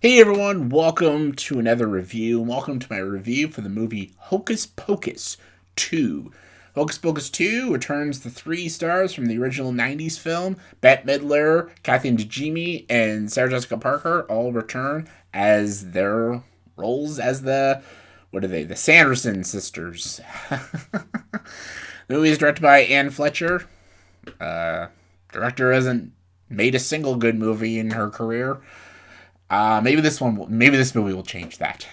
Hey everyone, welcome to another review. Welcome to my review for the movie Hocus Pocus 2. Hocus Pocus 2 returns the three stars from the original 90s film. Bette Midler, Kathy Najimy, and Sarah Jessica Parker all return as their roles as the Sanderson sisters. The movie is directed by Anne Fletcher. Director hasn't made a single good movie in her career. Maybe this movie will change that.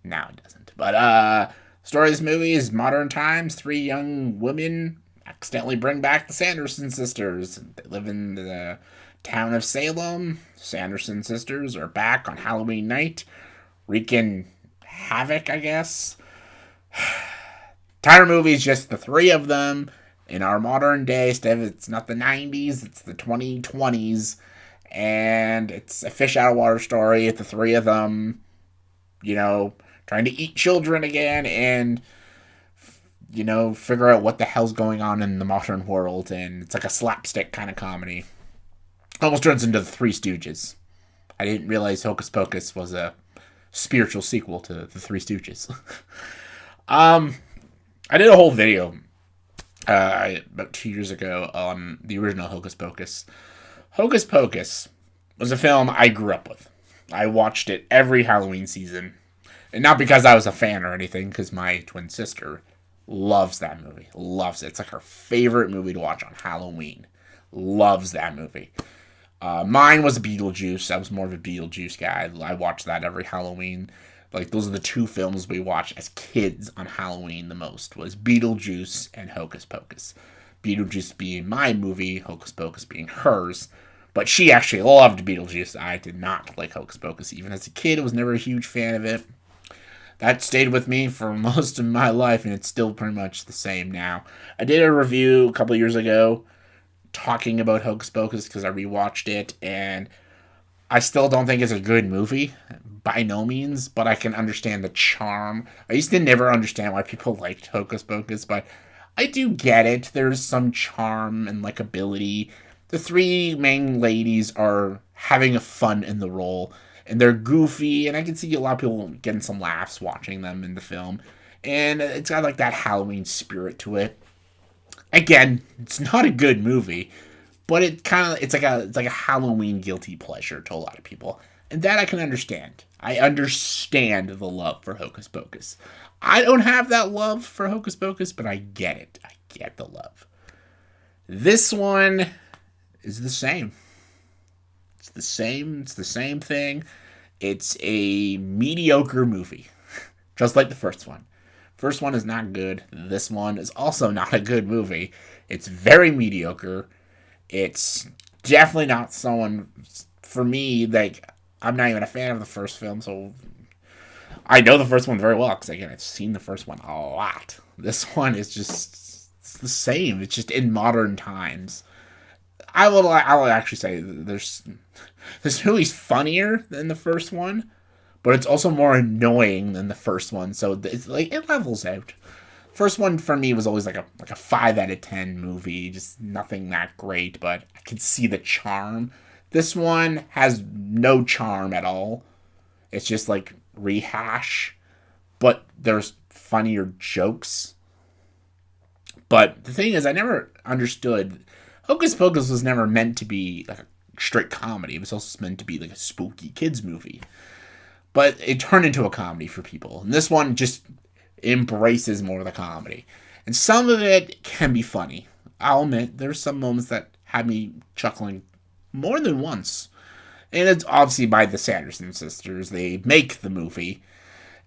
No, it doesn't. But the story of this movie is modern times. Three young women accidentally bring back the Sanderson sisters. They live in the town of Salem. Sanderson sisters are back on Halloween night, wreaking havoc, I guess. Entire movie is just the three of them in our modern day. It's not the 90s, it's the 2020s. And it's a fish out of water story. The three of them, trying to eat children again and, figure out what the hell's going on in the modern world. And it's like a slapstick kind of comedy. Almost turns into the Three Stooges. I didn't realize Hocus Pocus was a spiritual sequel to the Three Stooges. I did a whole video about 2 years ago on the original Hocus Pocus. Hocus Pocus was a film I grew up with. I watched it every Halloween season. And not because I was a fan or anything, because my twin sister loves that movie. Loves it. It's like her favorite movie to watch on Halloween. Loves that movie. Mine was Beetlejuice. I was more of a Beetlejuice guy. I watched that every Halloween. Like, those are the two films we watched as kids on Halloween the most, was Beetlejuice and Hocus Pocus. Beetlejuice being my movie, Hocus Pocus being hers. But she actually loved Beetlejuice. I did not like Hocus Pocus. Even as a kid, I was never a huge fan of it. That stayed with me for most of my life, and it's still pretty much the same now. I did a review a couple years ago talking about Hocus Pocus because I rewatched it, and I still don't think it's a good movie, by no means, but I can understand the charm. I used to never understand why people liked Hocus Pocus, but I do get it. There's some charm and likability. The three main ladies are having a fun in the role, and they're goofy, and I can see a lot of people getting some laughs watching them in the film, and it's got like that Halloween spirit to it. Again, it's not a good movie, but it's like a Halloween guilty pleasure to a lot of people, and that I can understand. I understand the love for Hocus Pocus. I don't have that love for Hocus Pocus, but I get it. I get the love. This one is the same. It's the same. It's the same thing. It's a mediocre movie, just like the first one. First one is not good. This one is also not a good movie. It's very mediocre. It's definitely not someone, for me, like, I'm not even a fan of the first film, so I know the first one very well, because, again, I've seen the first one a lot. This one is just, it's the same. It's just in modern times. I will actually say this movie's funnier than the first one, but it's also more annoying than the first one, so it's like, it levels out. First one for me was always like a 5 out of 10 movie, just nothing that great, but I could see the charm. This one has no charm at all. It's just like rehash, but there's funnier jokes. But the thing is, I never understood. Hocus Pocus was never meant to be like a straight comedy. It was also meant to be like a spooky kids movie. But it turned into a comedy for people. And this one just embraces more of the comedy. And some of it can be funny. I'll admit, there's some moments that had me chuckling more than once. And it's obviously by the Sanderson sisters. They make the movie.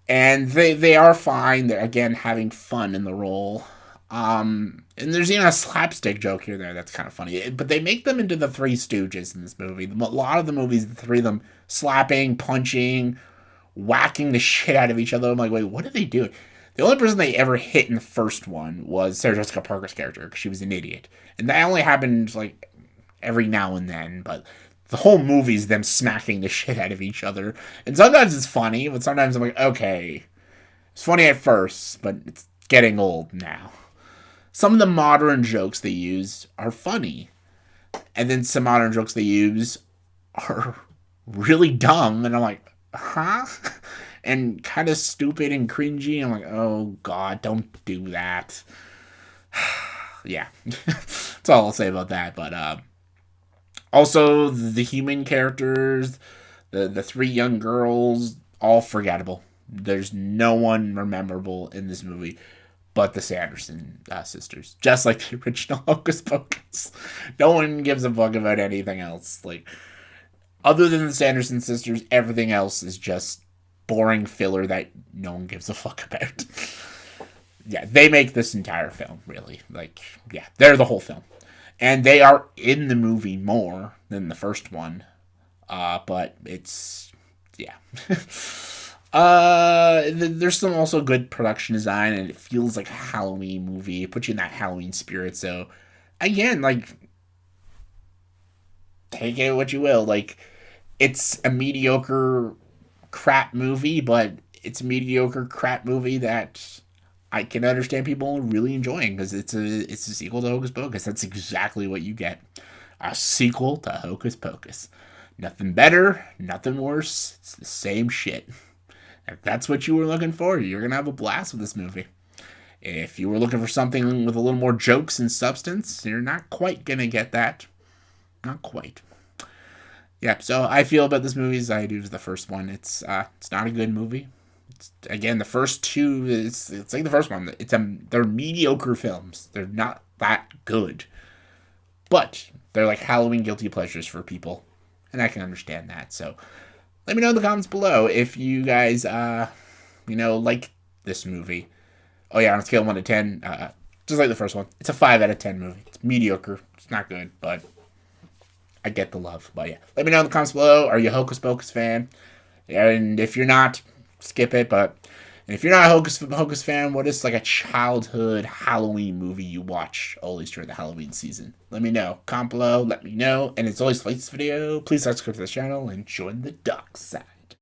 And they are fine. They're, again, having fun in the role. And there's even a slapstick joke here and there that's kind of funny. But they make them into the Three Stooges in this movie. A lot of the movies, the three of them slapping, punching, whacking the shit out of each other. I'm like, wait, what did they do? The only person they ever hit in the first one was Sarah Jessica Parker's character, because she was an idiot. And that only happened, like, every now and then. But the whole movie's them smacking the shit out of each other. And sometimes it's funny, but sometimes I'm like, okay. It's funny at first, but it's getting old now. Some of the modern jokes they use are funny. And then some modern jokes they use are really dumb, and I'm like, huh? And kind of stupid and cringy. I'm like, oh god, don't do that. Yeah, that's all I'll say about that. But also the human characters, the three young girls, all forgettable. There's no one memorable in this movie but the Sanderson sisters, just like the original Hocus Pocus. No one gives a fuck about anything else. Like, other than the Sanderson sisters, everything else is just boring filler that no one gives a fuck about. Yeah, they make this entire film, really. Like, yeah, they're the whole film. And they are in the movie more than the first one. But it's, yeah. There's some also good production design, and it feels like a Halloween movie. It puts you in that Halloween spirit. So, again, like, take it what you will. Like, it's a mediocre crap movie, but it's a mediocre crap movie that I can understand people really enjoying because it's a sequel to Hocus Pocus. That's exactly what you get. A sequel to Hocus Pocus. Nothing better, nothing worse. It's the same shit. If that's what you were looking for, you're going to have a blast with this movie. If you were looking for something with a little more jokes and substance, you're not quite going to get that. Not quite. Yeah, so I feel about this movie as I do as the first one. It's not a good movie. It's, again, the first two, it's like the first one. They're mediocre films. They're not that good. But they're like Halloween guilty pleasures for people. And I can understand that. So let me know in the comments below if you guys, like this movie. Oh, yeah, on a scale of 1 to 10, just like the first one, it's a 5 out of 10 movie. It's mediocre. It's not good, but I get the love. But yeah, let me know in the comments below. Are you a Hocus Pocus fan? And if you're not, skip it. But if you're not a Hocus Pocus fan, what is like a childhood Halloween movie you watch always during the Halloween season? Let me know. Comment below. Let me know. And as always, like this video. Please subscribe to the channel and join the dark side.